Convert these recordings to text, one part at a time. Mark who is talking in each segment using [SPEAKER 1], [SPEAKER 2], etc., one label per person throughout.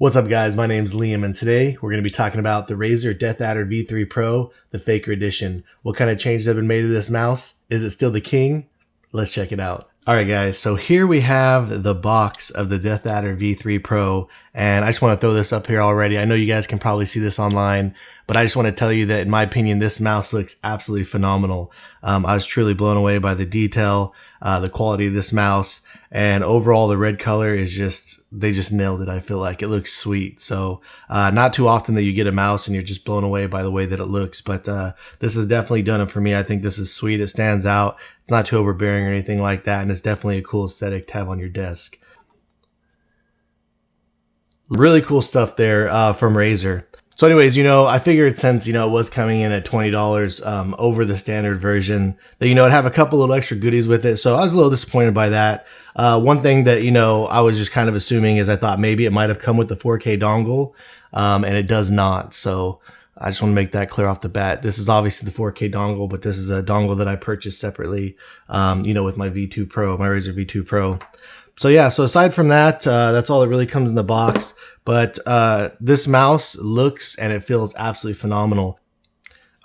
[SPEAKER 1] What's up guys, my name's Liam and today we're going to be talking about the Razer Death Adder V3 Pro, the Faker Edition. What kind of changes have been made to this mouse? Is it still the king? Let's check it out. Alright guys, so here we have the box of the Death Adder V3 Pro, and I just want to throw this up here already. I know you guys can probably see this online, but I just want to tell you that in my opinion this mouse looks absolutely phenomenal. I was truly blown away by the detail, the quality of this mouse, and overall the red color is just, they just nailed it. I feel like it looks sweet. So not too often that you get a mouse and you're just blown away by the way that it looks, but this has definitely done it for me. I think this is sweet. It stands out. It's not too overbearing or anything like that, and it's definitely a cool aesthetic to have on your desk. Really cool stuff there from Razer. So anyways, I figured since, it was coming in at $20 over the standard version that, it'd have a couple little extra goodies with it. So I was a little disappointed by that. One thing that, I was just kind of assuming is I thought maybe it might have come with the 4K dongle, and it does not. So I just want to make that clear off the bat. This is obviously the 4K dongle, but this is a dongle that I purchased separately, with my V2 Pro, my Razer V2 Pro. So yeah, so aside from that, that's all that really comes in the box. But this mouse looks and it feels absolutely phenomenal.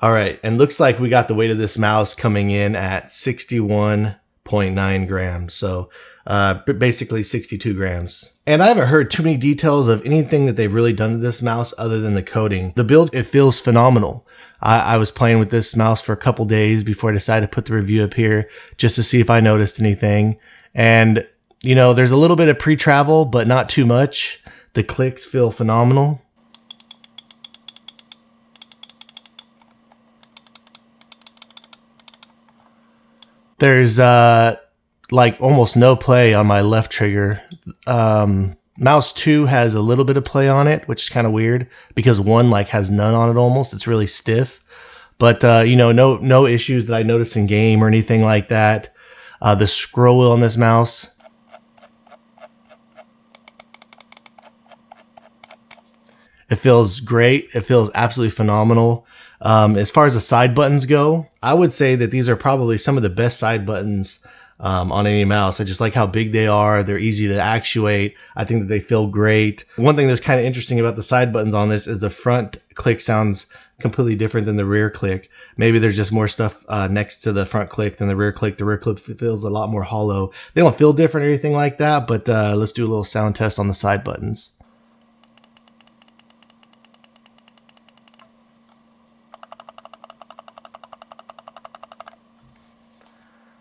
[SPEAKER 1] All right, and looks like we got the weight of this mouse coming in at 61.9 grams. So basically 62 grams. And I haven't heard too many details of anything that they've really done to this mouse other than the coating. The build, it feels phenomenal. I was playing with this mouse for a couple days before I decided to put the review up here just to see if I noticed anything. And there's a little bit of pre-travel, but not too much. The clicks feel phenomenal. There's like almost no play on my left trigger. Mouse 2 has a little bit of play on it, which is kind of weird because 1 has none on it almost. It's really stiff. But no issues that I noticed in game or anything like that. The scroll wheel on this mouse, it feels great. It feels absolutely phenomenal. As far as the side buttons go, I would say that these are probably some of the best side buttons on any mouse. I just like how big they are. They're easy to actuate. I think that they feel great. One thing that's kind of interesting about the side buttons on this is the front click sounds completely different than the rear click. Maybe there's just more stuff next to the front click than the rear click. The rear click feels a lot more hollow. They don't feel different or anything like that, but let's do a little sound test on the side buttons.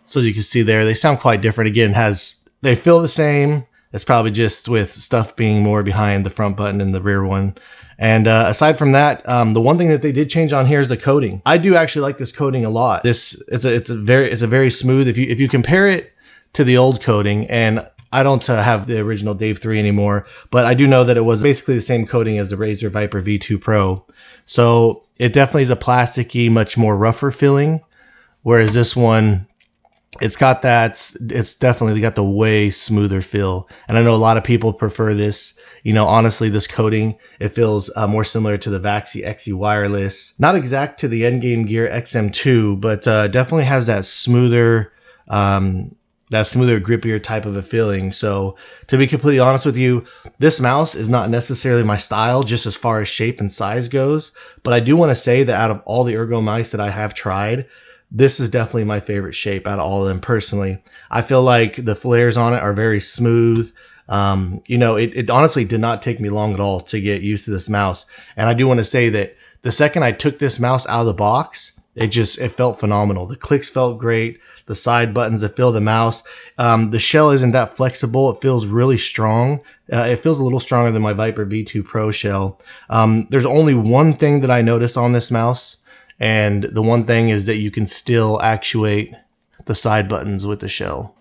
[SPEAKER 1] So as you can see there, they sound quite different. Again, they feel the same. It's probably just with stuff being more behind the front button and the rear one. And aside from that, the one thing that they did change on here is the coating. I do actually like this coating a lot. It's a very smooth. If you compare it to the old coating, and I don't have the original Dave 3 anymore, but I do know that it was basically the same coating as the Razer Viper V2 Pro. So it definitely is a plasticky, much more rougher feeling, whereas this one, it's definitely got the way smoother feel. And I know a lot of people prefer this. Honestly, this coating, it feels more similar to the Vaxi XE Wireless. Not exact to the Endgame Gear XM2, but definitely has that smoother, grippier type of a feeling. So to be completely honest with you, this mouse is not necessarily my style just as far as shape and size goes. But I do want to say that out of all the ergo mice that I have tried, this is definitely my favorite shape out of all of them personally. I feel like the flares on it are very smooth. It honestly did not take me long at all to get used to this mouse. And I do want to say that the second I took this mouse out of the box, it felt phenomenal. The clicks felt great. The side buttons that feel the mouse. The shell isn't that flexible. It feels really strong. It feels a little stronger than my Viper V2 Pro shell. There's only one thing that I noticed on this mouse. And the one thing is that you can still actuate the side buttons with the shell.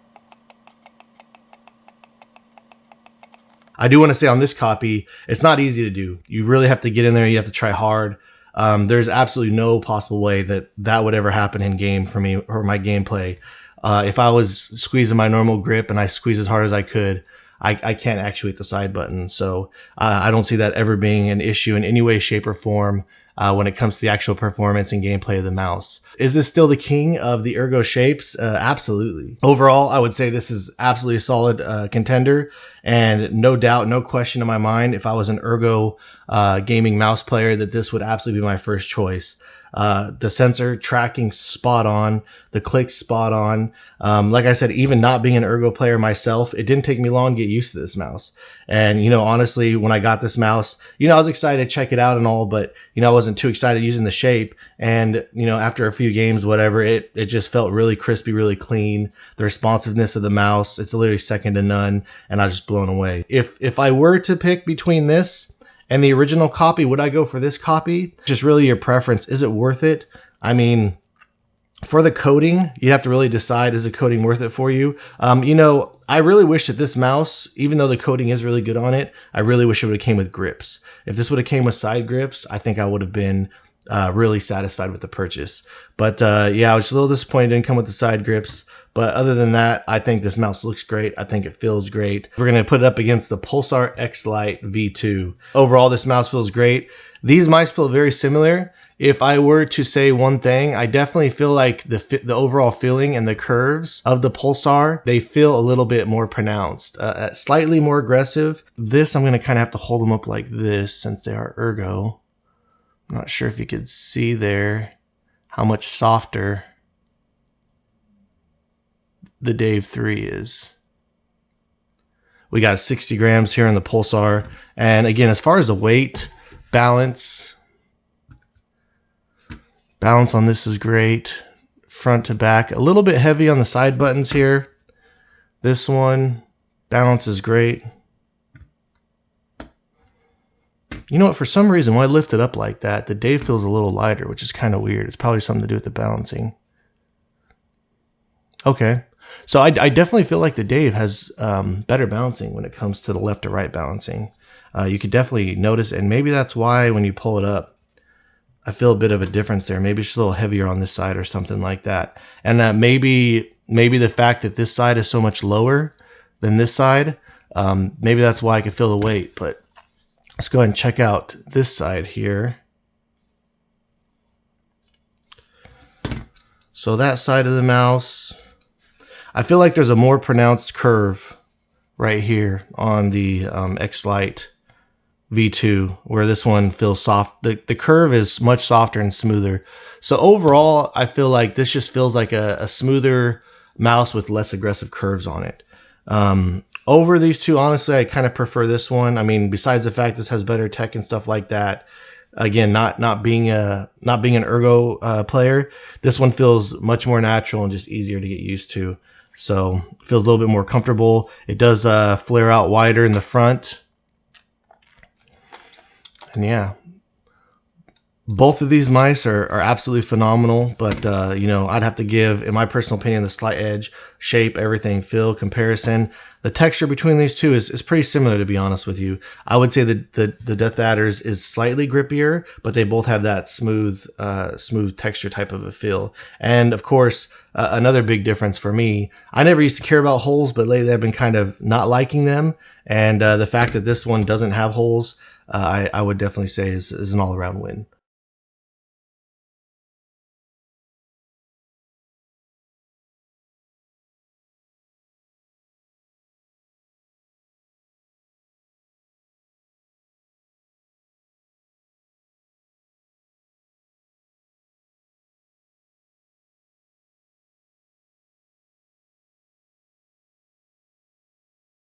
[SPEAKER 1] I do want to say on this copy, it's not easy to do. You really have to get in there. You have to try hard. There's absolutely no possible way that would ever happen in game for me or my gameplay. If I was squeezing my normal grip and I squeezed as hard as I could, I can't actuate the side button. So I don't see that ever being an issue in any way, shape, or form when it comes to the actual performance and gameplay of the mouse. Is this still the king of the ergo shapes? Absolutely. Overall, I would say this is absolutely a solid contender, and no doubt, no question in my mind, if I was an ergo gaming mouse player, that this would absolutely be my first choice. The sensor tracking spot on, the click spot on. Like I said, even not being an ergo player myself, it didn't take me long to get used to this mouse. And, you know, honestly, when I got this mouse, you know, I was excited to check it out and all, but, you know, I wasn't too excited using the shape. And, you know, after a few games, whatever, it just felt really crispy, really clean. The responsiveness of the mouse, it's literally second to none. And I was just blown away. If I were to pick between this and the original copy, would I go for this copy? Just really your preference. Is it worth it? I mean, for the coating, you have to really decide, is the coating worth it for you? You know, I really wish that this mouse, even though the coating is really good on it, I really wish it would have came with grips. If this would have came with side grips, I think I would have been really satisfied with the purchase. But yeah, I was a little disappointed it didn't come with the side grips. But other than that, I think this mouse looks great. I think it feels great. We're going to put it up against the Pulsar Xlite V2. Overall, this mouse feels great. These mice feel very similar. If I were to say one thing, I definitely feel like the overall feeling and the curves of the Pulsar, they feel a little bit more pronounced, slightly more aggressive. This, I'm going to kind of have to hold them up like this since they are ergo. I'm not sure if you could see there how much softer the Dave 3 is. We got 60 grams here in the Pulsar. And again, as far as the weight, balance on this is great. Front to back, a little bit heavy on the side buttons here. This one, balance is great. You know what, for some reason, when I lift it up like that, the Dave feels a little lighter, which is kind of weird. It's probably something to do with the balancing. Okay. So I definitely feel like the Dave has better balancing when it comes to the left to right balancing. You could definitely notice, and maybe that's why when you pull it up, I feel a bit of a difference there. Maybe it's a little heavier on this side or something like that. And maybe the fact that this side is so much lower than this side, maybe that's why I could feel the weight. But let's go ahead and check out this side here. So that side of the mouse, I feel like there's a more pronounced curve right here on the Xlite V2, where this one feels soft. The curve is much softer and smoother. So overall, I feel like this just feels like a smoother mouse with less aggressive curves on it. Over these two, honestly, I kind of prefer this one. I mean, besides the fact this has better tech and stuff like that, again, not being an ergo player, this one feels much more natural and just easier to get used to. So it feels a little bit more comfortable. It does flare out wider in the front. And yeah, both of these mice are absolutely phenomenal, but you know, I'd have to give, in my personal opinion, the slight edge, shape, everything, feel, comparison. The texture between these two is pretty similar, to be honest with you. I would say that the Death Adders is slightly grippier, but they both have that smooth texture type of a feel. And of course, another big difference for me, I never used to care about holes, but lately I've been kind of not liking them. And the fact that this one doesn't have holes, I would definitely say is an all-around win.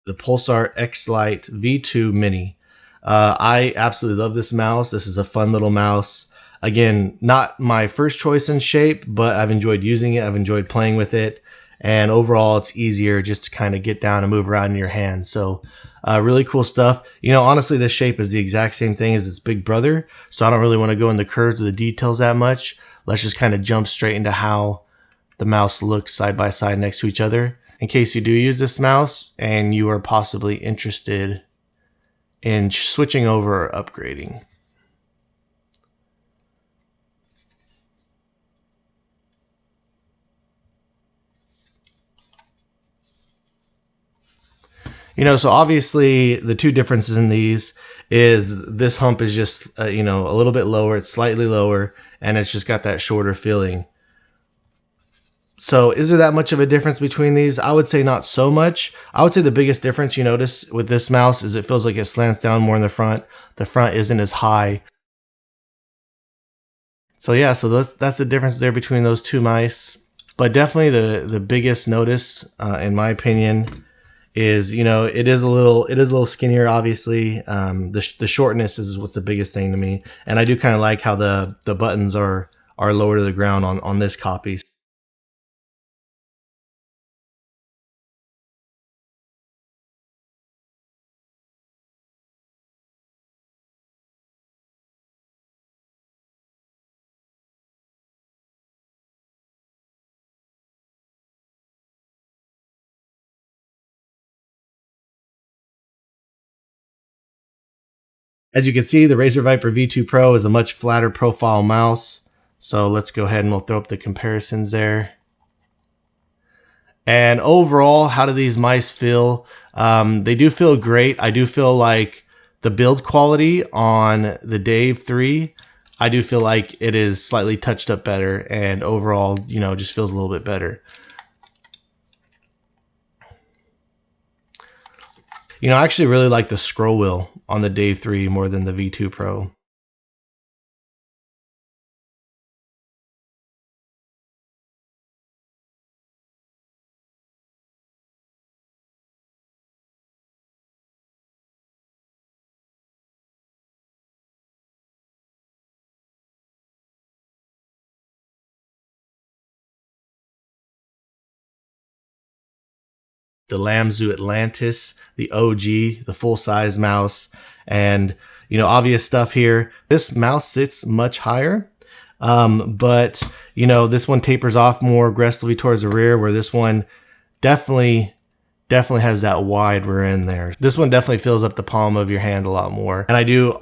[SPEAKER 1] The Pulsar Xlite V2 Mini. I absolutely love this mouse. This is a fun little mouse. Again, not my first choice in shape, but I've enjoyed using it. I've enjoyed playing with it. And overall, it's easier just to kind of get down and move around in your hand. So really cool stuff. You know, honestly, this shape is the exact same thing as its big brother. So I don't really want to go into the curves or the details that much. Let's just kind of jump straight into how the mouse looks side by side next to each other. In case you do use this mouse and you are possibly interested in switching over or upgrading. So obviously the two differences in these is this hump is just, a little bit lower. It's slightly lower, and it's just got that shorter feeling. So is there that much of a difference between these? I would say not so much. I would say the biggest difference you notice with this mouse is it feels like it slants down more in the front. The front isn't as high. So yeah, so that's the difference there between those two mice. But definitely the biggest notice, in my opinion, is it is a little skinnier. Obviously, the shortness is what's the biggest thing to me, and I do kind of like how the buttons are lower to the ground on this copy. As you can see, the Razer Viper V2 Pro is a much flatter profile mouse. So let's go ahead and we'll throw up the comparisons there. And overall, how do these mice feel? They do feel great. I do feel like the build quality on the Dave 3, I do feel like it is slightly touched up better, and overall, just feels a little bit better. I actually really like the scroll wheel on the Dave 3 more than the V2 Pro. The Lamzu Atlantis, the OG, the full-size mouse, and obvious stuff here. This mouse sits much higher, but this one tapers off more aggressively towards the rear, where this one definitely has that wide rear end there. This one definitely fills up the palm of your hand a lot more, and I do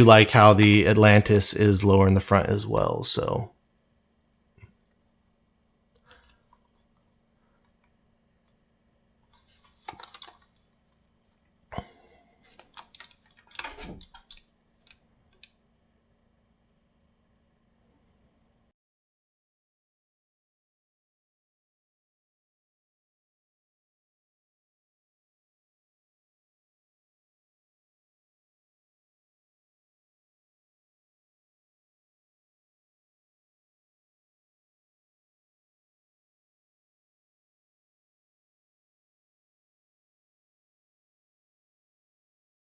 [SPEAKER 1] like how the Atlantis is lower in the front as well. So.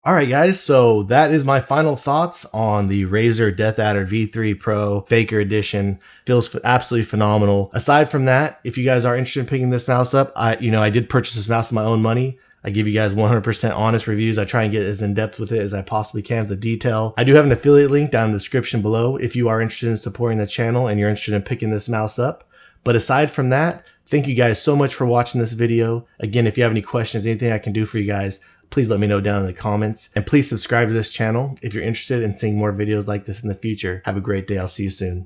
[SPEAKER 1] All right, guys, so that is my final thoughts on the Razer DeathAdder V3 Pro Faker Edition. Feels absolutely phenomenal. Aside from that, if you guys are interested in picking this mouse up, I did purchase this mouse with my own money. I give you guys 100% honest reviews. I try and get as in-depth with it as I possibly can with the detail. I do have an affiliate link down in the description below if you are interested in supporting the channel and you're interested in picking this mouse up. But aside from that, thank you guys so much for watching this video. Again, if you have any questions, anything I can do for you guys, please let me know down in the comments. And please subscribe to this channel if you're interested in seeing more videos like this in the future. Have a great day. I'll see you soon.